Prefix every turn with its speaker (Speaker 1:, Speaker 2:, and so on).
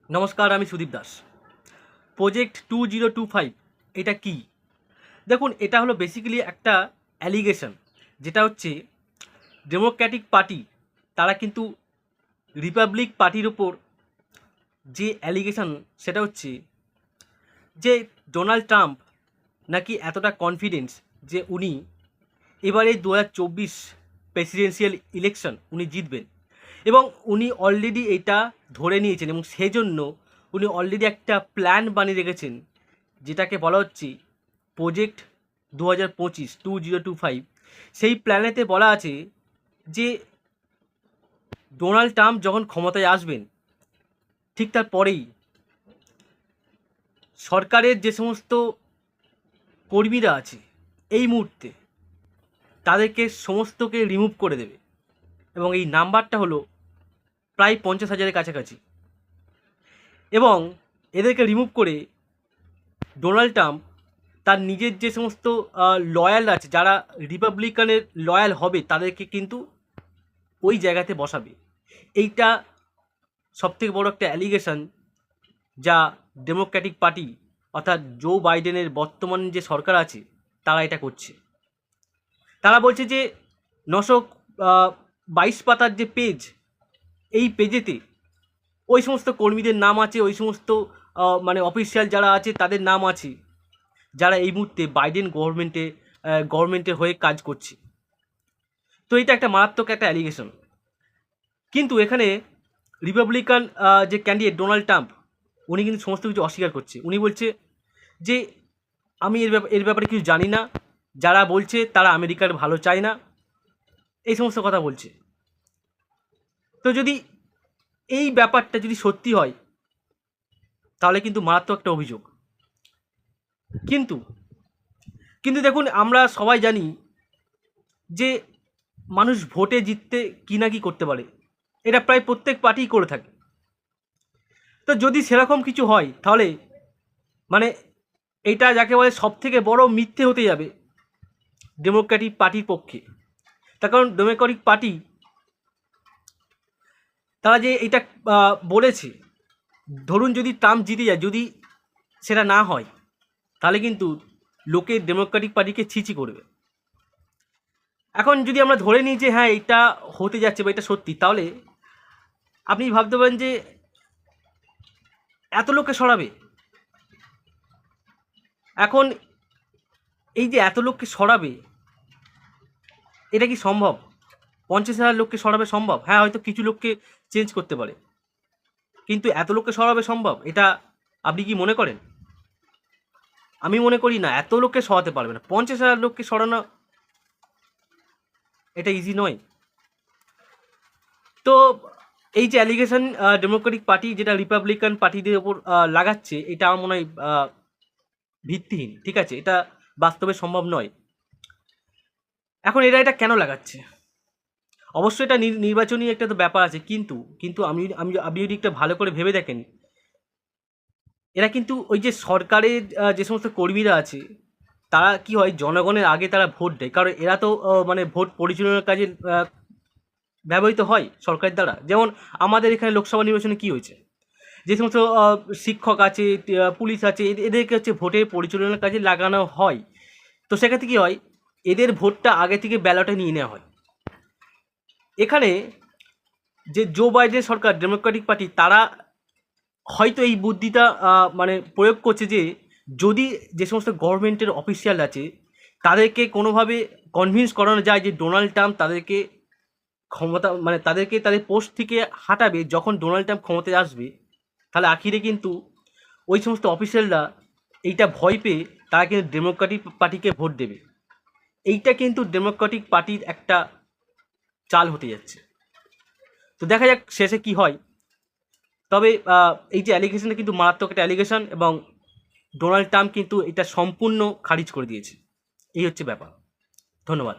Speaker 1: নমস্কার, আমি সুদীপ দাস। প্রজেক্ট 2025 এটা কি? দেখুন, এটা হলো বেসিক্যালি একটা অ্যালিগেশন, যেটা হচ্ছে ডেমোক্র্যাটিক পার্টি তারা কিন্তু রিপাবলিক পার্টির ওপর যে অ্যালিগেশন, সেটা হচ্ছে যে ডোনাল্ড ট্রাম্প নাকি এতটা কনফিডেন্স যে উনি এবারে 2024 প্রেসিডেন্সিয়াল ইলেকশন উনি জিতবেন, এবং উনি অলরেডি এটা ধরে নিয়েছেন, এবং সেজন্য উনি অলরেডি একটা প্ল্যান বানিয়ে রেখেছেন, যেটাকে বলা হচ্ছে প্রজেক্ট 2025 সেই প্ল্যানেতে বলা আছে যে ডোনাল্ড ট্রাম্প যখন ক্ষমতায় আসবেন, ঠিক তার পরেই সরকারের যে সমস্ত কর্মীরা আছে এই মুহূর্তে তাদেরকে সমস্তকে রিমুভ করে দেবে, এবং এই নাম্বারটা হলো প্রায় 50,000-এর কাছাকাছি। এবং এদেরকে রিমুভ করে ডোনাল্ড ট্রাম্প তার নিজের যে সমস্ত লয়াল আছে, যারা রিপাবলিকানের লয়াল হবে, তাদেরকে কিন্তু ওই জায়গাতে বসাবে। এইটা সবথেকে বড় একটা অ্যালিগেশন যা ডেমোক্র্যাটিক পার্টি অর্থাৎ জো বাইডেনের বর্তমান যে সরকার আছে তারা এটা করছে। তারা বলছে যে 922 পাতার যে পেজ, এই পেজেতে ওই সমস্ত কর্মীদের নাম আছে, ওই সমস্ত মানে অফিসিয়াল যারা আছে তাদের নাম আছে, যারা এই মুহূর্তে বাইডেন গভর্নমেন্টের হয়ে কাজ করছে। তো এটা একটা মারাত্মক একটা অ্যালিগেশন। কিন্তু এখানে রিপাবলিকান যে ক্যান্ডিডেট ডোনাল্ড ট্রাম্প, উনি কিন্তু সমস্ত কিছু অস্বীকার করছে। উনি বলছে যে আমি এর ব্যাপারে কিছু জানি না, যারা বলছে তারা আমেরিকার ভালো চায় না, এই সমস্ত কথা বলছে। তো যদি এই ব্যাপারটা যদি সত্যি হয়, তাহলে কিন্তু মারাত্মক একটা অভিযোগ। কিন্তু কিন্তু দেখুন, আমরা সবাই জানি যে মানুষ ভোটে জিততে কী না কী করতে পারে, এটা প্রায় প্রত্যেক পার্টিই করে থাকে। তো যদি সেরকম কিছু হয়, তাহলে মানে এটা যাকে বলে সবথেকে বড় মিথ্যে হতে যাবে ডেমোক্র্যাটিক পার্টির পক্ষে। তার কারণ ডেমোক্রেটিক পার্টি তারা যে এটা বলেছে, ধরুন যদি ট্রাম্প জিতে যায়, যদি সেটা না হয়, তাহলে কিন্তু লোকে ডেমোক্রেটিক পার্টিকে ছিছি করবে। এখন যদি আমরা ধরে নিই যে হ্যাঁ এটা হতে যাচ্ছে বা এটা সত্যি, তাহলে আপনি ভাবতে পারেন যে এত লোককে সরাবে। এখন এই যে এত লোককে সরাবে, এটা কি সম্ভব? 50,000 লোককে সরাবে সম্ভব? হ্যাঁ, হয়তো কিছু লোককে চেঞ্জ করতে পারে, কিন্তু এত লোককে সরাবে সম্ভব? এটা আপনি কি মনে করেন? আমি মনে করি না, এত লোককে সরাতে পারবে না। 50,000 লোককে সরানো এটা ইজি নয়। তো এই যে অ্যালিগেশন ডেমোক্রেটিক পার্টি যেটা রিপাবলিকান পার্টিদের ওপর লাগাচ্ছে, এটা আমার মনে হয় ভিত্তিহীন। ঠিক আছে, এটা বাস্তবে সম্ভব নয়। এখন এটা কেন লাগাচ্ছে? অবশ্যই এটা নির্বাচনী একটা তো ব্যাপার আছে, কিন্তু কিন্তু আপনি যদি একটা ভালো করে ভেবে দেখেন, এরা কিন্তু ওই যে সরকারের যে সমস্ত কর্মীরা আছে, তারা কি হয়, জনগণের আগে তারা ভোট দেয়, কারণ এরা তো মানে ভোট পরিচালনার কাজে ব্যবহৃত হয় সরকারের দ্বারা। যেমন আমাদের এখানে লোকসভা নির্বাচনে কি হয়েছে, যে সমস্ত শিক্ষক আছে, পুলিশ আছে, এদেরকে হচ্ছে ভোটে পরিচালনার কাজে লাগানো হয়। তো সেক্ষেত্রে কী হয়, এদের ভোটটা আগে থেকে ব্যালটে নিয়ে নেওয়া হয়। এখানে যে জো বাইডেন সরকার ডেমোক্রেটিক পার্টি, তারা হয়তো এই বুদ্ধিটা মানে প্রয়োগ করছে যে যদি যে সমস্ত গভর্নমেন্টের অফিসিয়াল আছে তাদেরকে কোনোভাবে কনভিন্স করানো যায় যে ডোনাল্ড ট্রাম্প তাদেরকে ক্ষমতা মানে তাদেরকে তাদের পোস্ট থেকে হাঁটাবে যখন ডোনাল্ড ট্রাম্প ক্ষমতায় আসবে, তাহলে আখিরে কিন্তু ওই সমস্ত অফিসিয়ালরা এইটা ভয় পেয়ে তারা কিন্তু ডেমোক্রেটিক পার্টিকে ভোট দেবে। এইটা কিন্তু ডেমোক্রেটিক পার্টির একটা চাল হতে যাচ্ছে। তো দেখা যাক শেষে কি হয়। তবে এই যে অ্যালিগেশনটা কিন্তু মারাত্মক একটা অ্যালিগেশন, এবং ডোনাল্ড ট্রাম্প কিন্তু এটা সম্পূর্ণ খারিজ করে দিয়েছে। এই হচ্ছে ব্যাপার। ধন্যবাদ।